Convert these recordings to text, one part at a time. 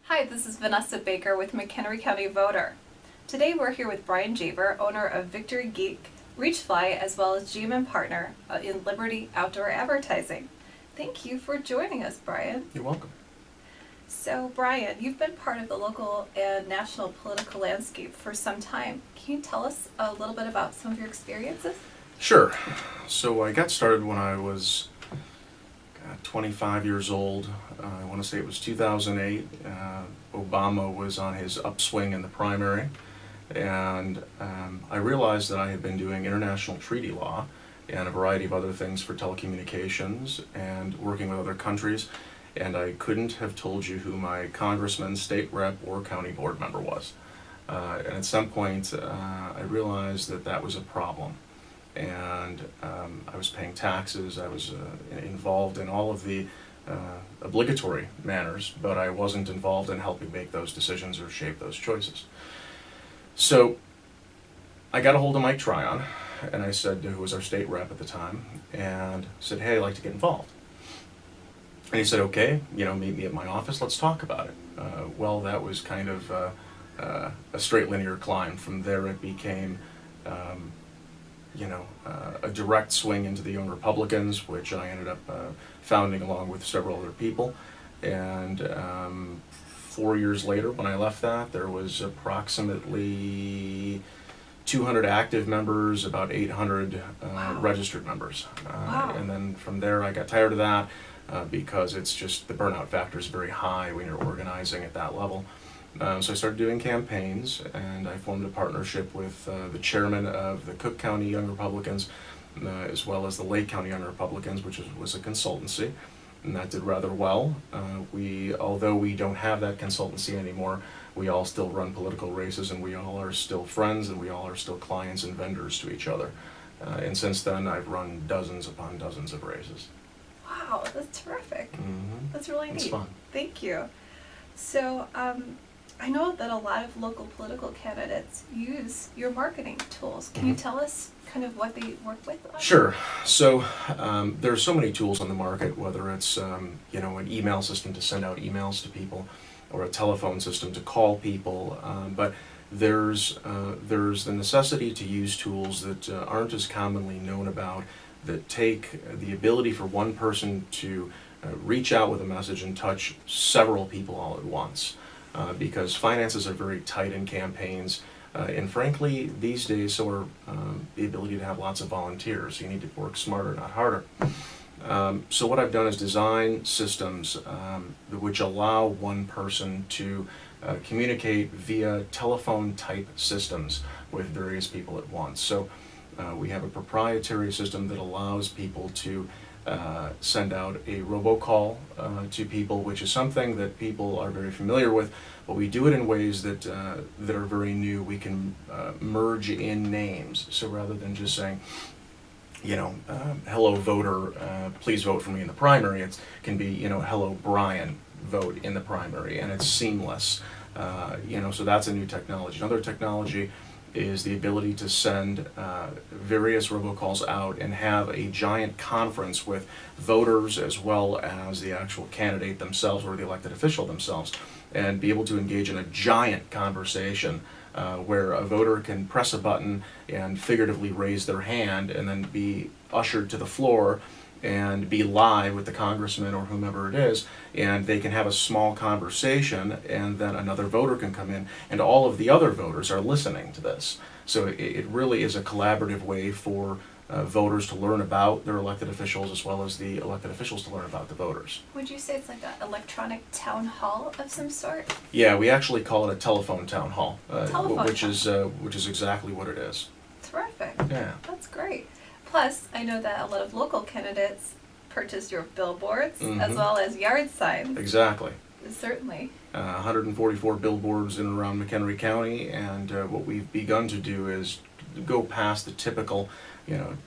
Hi, this is Vanessa Baker with McHenry County Voter. Today we're here with Bryan Javor, owner of Victory Geek, Reachfly, as well as GM partner in Liberty Outdoor Advertising. Thank you for joining us, Bryan. You're welcome. So, Bryan, you've been part of the local and national political landscape for some time. Can you tell us a little bit about some of your experiences? Sure. So I got started when I was 25 years old. I want to say it was 2008. Obama was on his upswing in the primary, and I realized that I had been doing international treaty law and a variety of other things for telecommunications and working with other countries, and I couldn't have told you who my congressman, state rep, or county board member was. And at some point, I realized that that was a problem. And I was paying taxes, I was involved in all of the obligatory manners, but I wasn't involved in helping make those decisions or shape those choices. So I got a hold of Mike Tryon, and I said, who was our state rep at the time, and said, hey, I'd like to get involved. And he said, okay, meet me at my office, let's talk about it. Well, that was kind of a straight linear climb. From there it became a direct swing into the Young Republicans, which I ended up founding along with several other people. And 4 years later, when I left that, there was approximately 200 active members, about 800 Wow. registered members. Wow. And then from there, I got tired of that because it's just the burnout factor is very high when you're organizing at that level. So I started doing campaigns, and I formed a partnership with the chairman of the Cook County Young Republicans, as well as the Lake County Young Republicans, which was a consultancy, and that did rather well. Although we don't have that consultancy anymore, we all still run political races, and we all are still friends, and we all are still clients and vendors to each other. And since then, I've run dozens upon dozens of races. Wow, that's terrific. Mm-hmm. That's really neat. It's fun. Thank you. So, I know that a lot of local political candidates use your marketing tools. Can you tell us kind of what they work with? Sure. So there are so many tools on the market, whether it's an email system to send out emails to people, or a telephone system to call people. But there's the necessity to use tools that aren't as commonly known about, that take the ability for one person to reach out with a message and touch several people all at once. Because finances are very tight in campaigns, and frankly, these days, so are the ability to have lots of volunteers. You need to work smarter, not harder. So what I've done is design systems which allow one person to communicate via telephone-type systems with various people at once. So we have a proprietary system that allows people to send out a robocall to people, which is something that people are very familiar with, but we do it in ways that are very new. We can merge in names, so rather than just saying, hello voter, please vote for me in the primary, it can be, hello Bryan, vote in the primary, and it's seamless. So that's a new technology. Another technology is the ability to send various robocalls out and have a giant conference with voters as well as the actual candidate themselves or the elected official themselves, and be able to engage in a giant conversation where a voter can press a button and figuratively raise their hand and then be ushered to the floor and be live with the congressman or whomever it is, and they can have a small conversation, and then another voter can come in, and all of the other voters are listening to this. So it really is a collaborative way for voters to learn about their elected officials, as well as the elected officials to learn about the voters. Would you say it's like an electronic town hall of some sort? Yeah, we actually call it a telephone town hall, which town. is exactly what it is. Terrific. Yeah. That's great. Plus, I know that a lot of local candidates purchase your billboards as well as yard signs. Exactly. Certainly. 144 billboards in and around McHenry County, and what we've begun to do is go past the typical,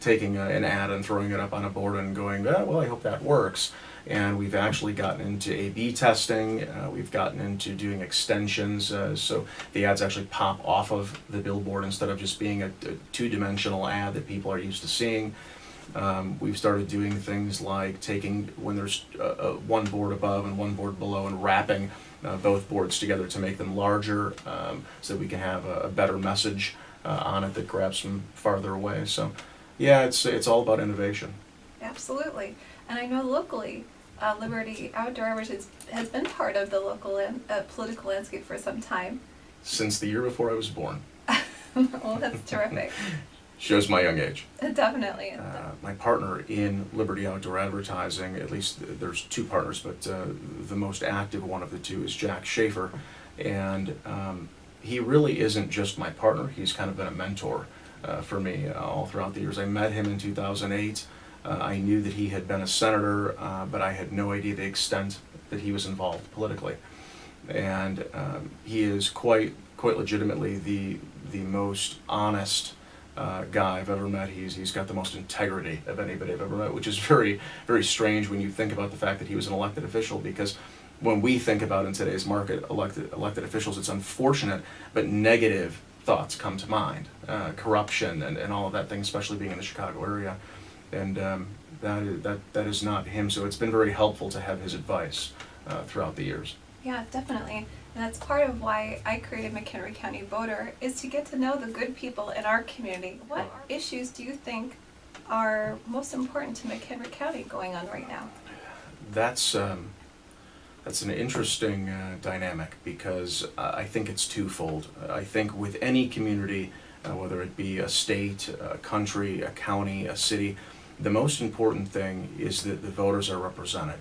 taking an ad and throwing it up on a board and going, well, I hope that works. And we've actually gotten into A/B testing. We've gotten into doing extensions, so the ads actually pop off of the billboard instead of just being a two-dimensional ad that people are used to seeing. We've started doing things like taking, when there's one board above and one board below, and wrapping both boards together to make them larger, so that we can have a better message on it that grabs from farther away. So yeah, it's all about innovation. Absolutely. And I know locally, Liberty Outdoor Advertising has been part of the local political landscape for some time. Since the year before I was born. Well, that's terrific. Shows my young age. Definitely. My partner in Liberty Outdoor Advertising, at least there's two partners, but the most active one of the two is Jack Javor, and he really isn't just my partner. He's kind of been a mentor for me all throughout the years. I met him in 2008. I knew that he had been a senator, but I had no idea the extent that he was involved politically. And he is quite legitimately the most honest guy I've ever met. He's got the most integrity of anybody I've ever met, which is very, very strange when you think about the fact that he was an elected official, because when we think about in today's market elected officials, it's unfortunate, but negative thoughts come to mind. Corruption and all of that thing, especially being in the Chicago area. And that is not him, so it's been very helpful to have his advice throughout the years. Yeah, definitely. And that's part of why I created McHenry County Voter, is to get to know the good people in our community. What issues do you think are most important to McHenry County going on right now? That's an interesting dynamic, because I think it's twofold. I think with any community, whether it be a state, a country, a county, a city, the most important thing is that the voters are represented.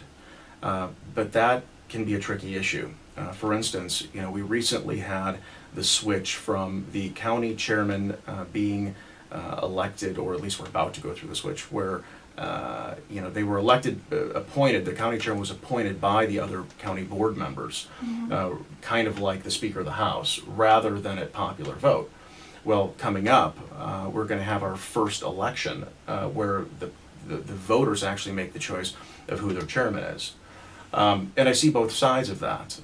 But that can be a tricky issue. For instance, we recently had the switch from the county chairman being elected, or at least we're about to go through the switch, where they were appointed, the county chairman was appointed by the other county board members, kind of like the Speaker of the House, rather than at popular vote. Well, coming up, we're going to have our first election where the voters actually make the choice of who their chairman is. And I see both sides of that.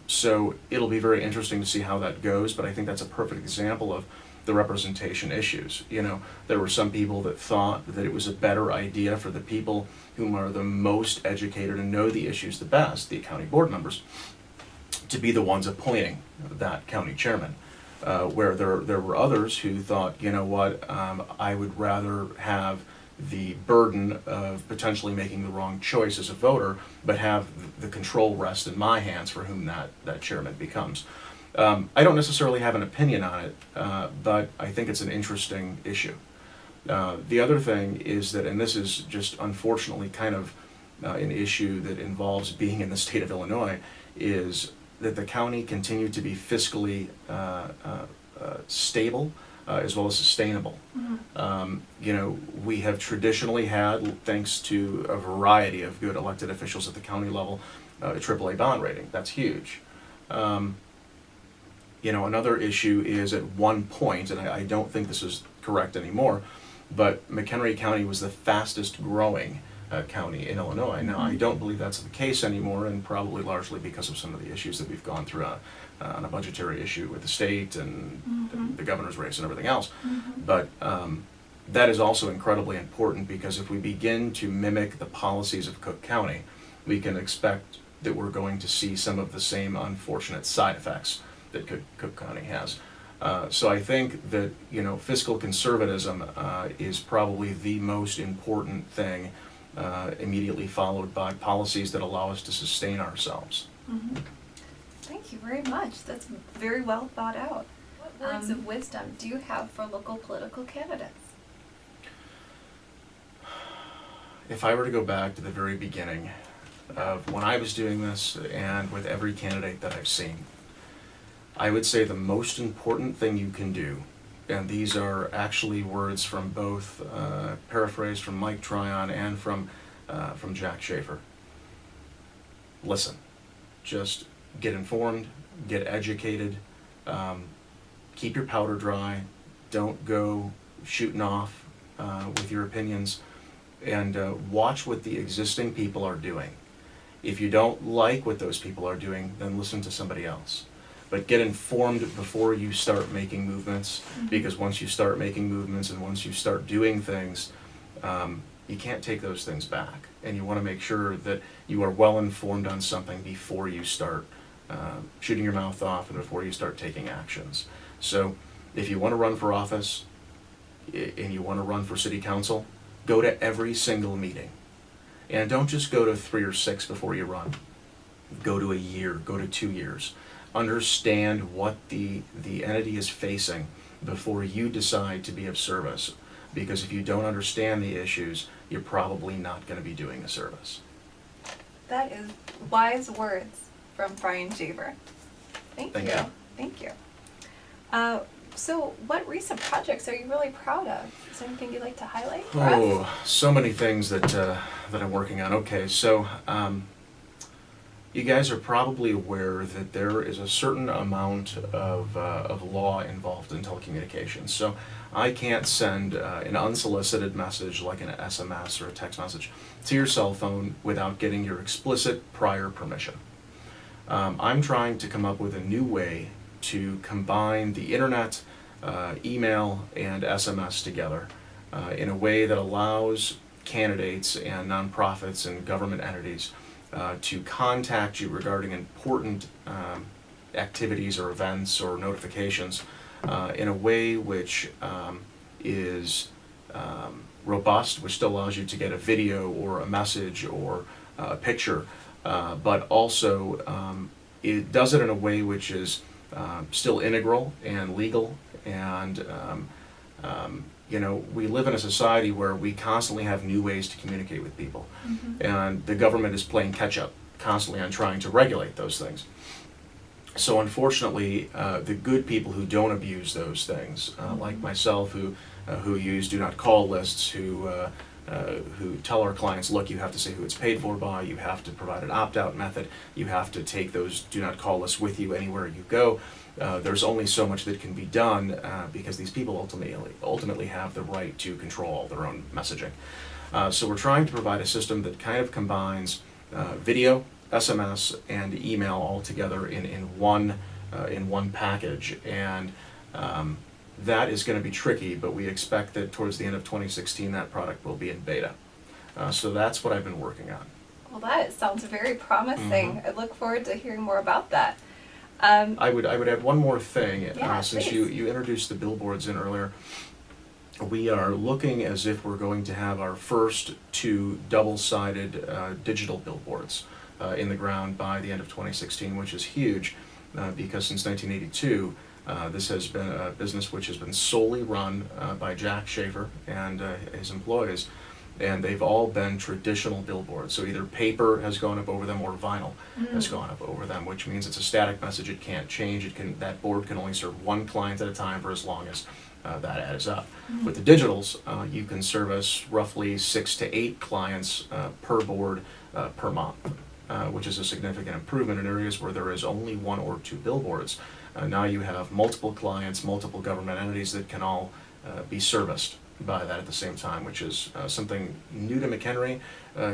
So it'll be very interesting to see how that goes, but I think that's a perfect example of the representation issues. There were some people that thought that it was a better idea for the people whom are the most educated and know the issues the best, the county board members, to be the ones appointing that county chairman. Where there were others who thought, I would rather have the burden of potentially making the wrong choice as a voter, but have the control rest in my hands for whom that chairman becomes. I don't necessarily have an opinion on it, but I think it's an interesting issue. The other thing is that, and this is just unfortunately kind of an issue that involves being in the state of Illinois, is that the county continued to be fiscally stable as well as sustainable. We have traditionally had, thanks to a variety of good elected officials at the county level, a AAA bond rating. That's huge. Another issue is, at one point, and I don't think this is correct anymore, but McHenry County was the fastest growing county in Illinois. Now, I don't believe that's the case anymore, and probably largely because of some of the issues that we've gone through on a budgetary issue with the state and the governor's race and everything else. But that is also incredibly important, because if we begin to mimic the policies of Cook County, we can expect that we're going to see some of the same unfortunate side effects that Cook County has. So I think that fiscal conservatism is probably the most important thing, immediately followed by policies that allow us to sustain ourselves. Thank you very much. That's very well thought out. What words of wisdom do you have for local political candidates? If I were to go back to the very beginning of when I was doing this, and with every candidate that I've seen, I would say the most important thing you can do, and these are actually words from both, paraphrased from Mike Tryon and from Jack Javor: listen. Just get informed, get educated, keep your powder dry, don't go shooting off with your opinions, and watch what the existing people are doing. If you don't like what those people are doing, then listen to somebody else. But get informed before you start making movements, because once you start making movements and once you start doing things, you can't take those things back. And you want to make sure that you are well informed on something before you start shooting your mouth off and before you start taking actions. So if you want to run for office and you want to run for city council, go to every single meeting. And don't just go to 3 or 6 before you run. Go to a year, go to 2 years. Understand what the entity is facing before you decide to be of service. Because if you don't understand the issues, you're probably not going to be doing a service. That is wise words from Bryan Javor. Thank you. Thank you. So what recent projects are you really proud of? Is there anything you'd like to highlight for us? Oh, so many things that I'm working on. Okay, so you guys are probably aware that there is a certain amount of law involved in telecommunications. So I can't send an unsolicited message like an SMS or a text message to your cell phone without getting your explicit prior permission. I'm trying to come up with a new way to combine the internet, email, and SMS together in a way that allows candidates and nonprofits and government entities to contact you regarding important activities or events or notifications in a way which is robust, which still allows you to get a video or a message or a picture, but also it does it in a way which is still integral and legal. And you know, we live in a society where we constantly have new ways to communicate with people, and the government is playing catch up constantly on trying to regulate those things. So unfortunately, the good people who don't abuse those things, like myself, who use do not call lists, who tell our clients, look, you have to say who it's paid for by, you have to provide an opt-out method, you have to take those do not call lists with you anywhere you go. There's only so much that can be done because these people ultimately have the right to control all their own messaging. So we're trying to provide a system that kind of combines video, SMS, and email all together in one package, and that is going to be tricky, but we expect that towards the end of 2016 that product will be in beta. So that's what I've been working on. Well, that sounds very promising. I look forward to hearing more about that. I would add one more thing, since please. you introduced the billboards in earlier. We are looking as if we're going to have our first 2 double-sided digital billboards in the ground by the end of 2016, which is huge because since 1982 this has been a business which has been solely run by Jack Schaefer and his employees, and they've all been traditional billboards. So either paper has gone up over them or vinyl has gone up over them, which means it's a static message. It can't change. That board can only serve one client at a time for as long as that ad is up. With the digitals, you can service roughly 6 to 8 clients per board per month, which is a significant improvement in areas where there is only 1 or 2 billboards. Now you have multiple clients, multiple government entities that can all be serviced by that at the same time, which is something new to McHenry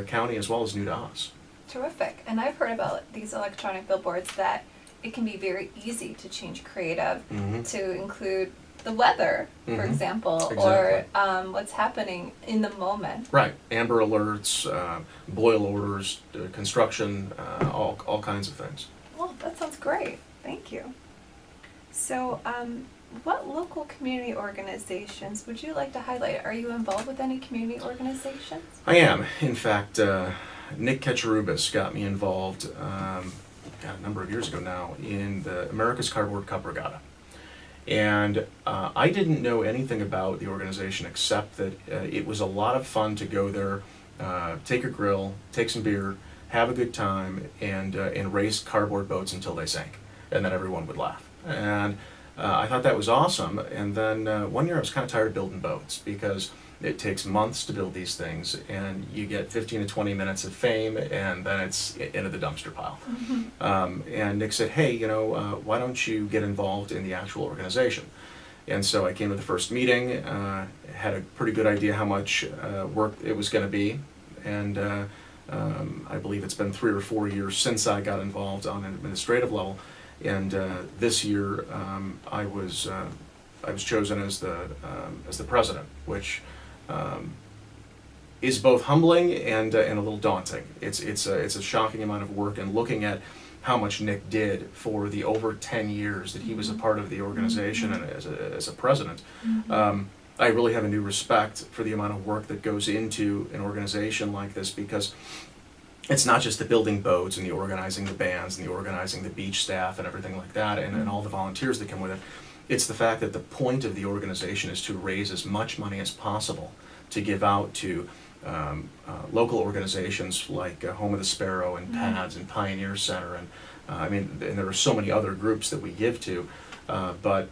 County as well as new to us. Terrific. And I've heard about these electronic billboards that it can be very easy to change creative to include the weather, for example, or what's happening in the moment. Right. Amber alerts, boil orders, construction, all kinds of things. Well, that sounds great. Thank you. So, what local community organizations would you like to highlight? Are you involved with any community organizations? I am. In fact, Nick Ketcherubis got me involved a number of years ago now in the America's Cardboard Cup Regatta. And I didn't know anything about the organization except that it was a lot of fun to go there, take a grill, take some beer, have a good time, and race cardboard boats until they sank, and then everyone would laugh. And I thought that was awesome. And then one year I was kind of tired of building boats because it takes months to build these things, and you get 15 to 20 minutes of fame, and then it's into the dumpster pile. And Nick said, hey, you know, why don't you get involved in the actual organization? And so I came to the first meeting, had a pretty good idea how much work it was going to be, and I believe it's been 3 or 4 years since I got involved on an administrative level. And this year I was chosen as the president, which is both humbling and a little daunting. It's a shocking amount of work, and looking at how much Nick did for the over 10 years that he was a part of the organization and as a president. I really have a new respect for the amount of work that goes into an organization like this, because it's not just the building boats and the organizing the bands and the organizing the beach staff and everything like that, and all the volunteers that come with it. It's the fact that the point of the organization is to raise as much money as possible to give out to local organizations like Home of the Sparrow and PADS and Pioneer Center, and and there are so many other groups that we give to, but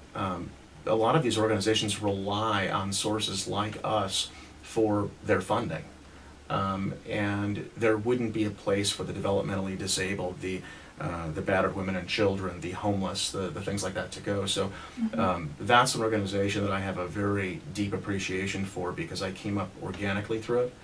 a lot of these organizations rely on sources like us for their funding. And there wouldn't be a place for the developmentally disabled, the battered women and children, the homeless, the things like that to go. So that's an organization that I have a very deep appreciation for, because I came up organically through it.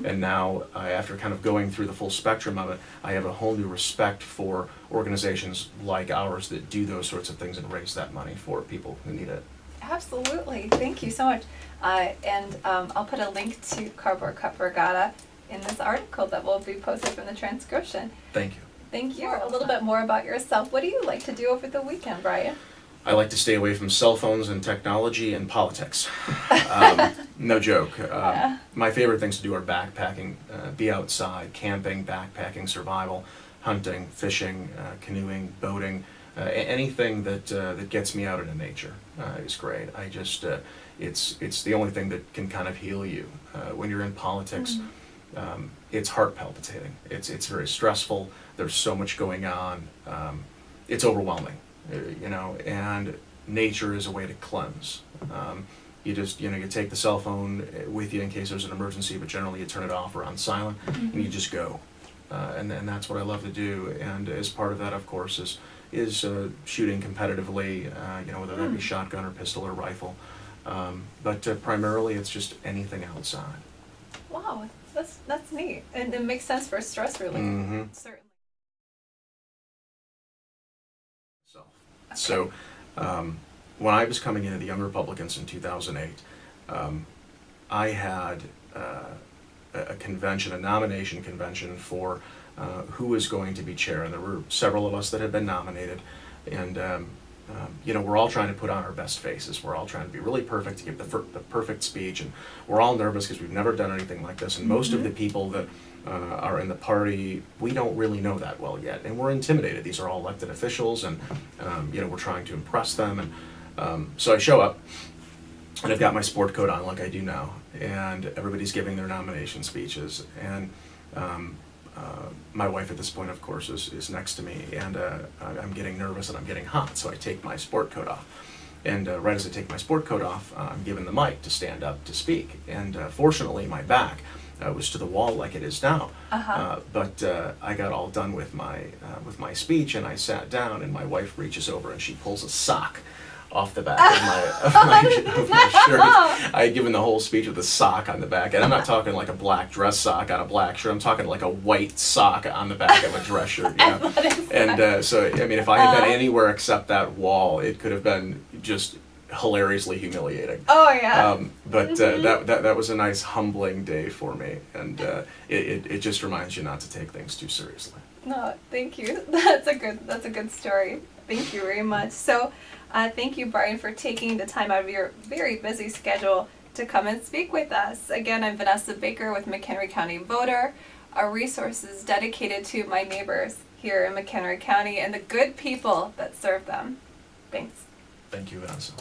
And now, after kind of going through the full spectrum of it, I have a whole new respect for organizations like ours that do those sorts of things and raise that money for people who need it. Absolutely. Thank you so much. And I'll put a link to Cardboard Cup Regatta in this article that will be posted from the transcription. Thank you. Thank you. A little bit more about yourself. What do you like to do over the weekend, Bryan? I like to stay away from cell phones and technology and politics. No joke. My favorite things to do are backpacking, be outside, camping, backpacking, survival, hunting, fishing, canoeing, boating. Anything that gets me out into nature is great. I just it's the only thing that can kind of heal you. When you're in politics, it's heart palpitating. It's very stressful. There's so much going on. It's overwhelming, and nature is a way to cleanse. You just, you take the cell phone with you in case there's an emergency, but generally you turn it off or on silent, and you just go. And that's what I love to do. And as part of that, of course, is shooting competitively, whether that be shotgun or pistol or rifle. But primarily it's just anything outside. Wow, that's neat. And it makes sense for stress relief. Certainly. So when I was coming into the Young Republicans in 2008, I had a convention, a nomination convention for who was going to be chair, and there were several of us that had been nominated, and we're all trying to put on our best faces. We're all trying to be really perfect, to give the perfect speech, and we're all nervous because we've never done anything like this, and most of the people that are in the party, we don't really know that well yet, and we're intimidated. These are all elected officials, and we're trying to impress them, and so I show up, and I've got my sport coat on like I do now, and everybody's giving their nomination speeches, and my wife at this point, of course, is next to me, and I'm getting nervous and I'm getting hot, so I take my sport coat off. And right as I take my sport coat off, I'm given the mic to stand up to speak. And fortunately, my back was to the wall like it is now. But I got all done with my speech, and I sat down, and my wife reaches over and she pulls a sock off the back of my shirt. I had given the whole speech with a sock on the back, and I'm not talking like a black dress sock on a black shirt. I'm talking like a white sock on the back of a dress shirt. And so, if I had been anywhere except that wall, it could have been just hilariously humiliating. Oh yeah. But that was a nice humbling day for me, and it just reminds you not to take things too seriously. No, thank you. That's a good story. Thank you very much. So, thank you, Bryan, for taking the time out of your very busy schedule to come and speak with us. Again, I'm Vanessa Baker with McHenry County Voter. Our resources dedicated to my neighbors here in McHenry County and the good people that serve them. Thanks. Thank you, Vanessa.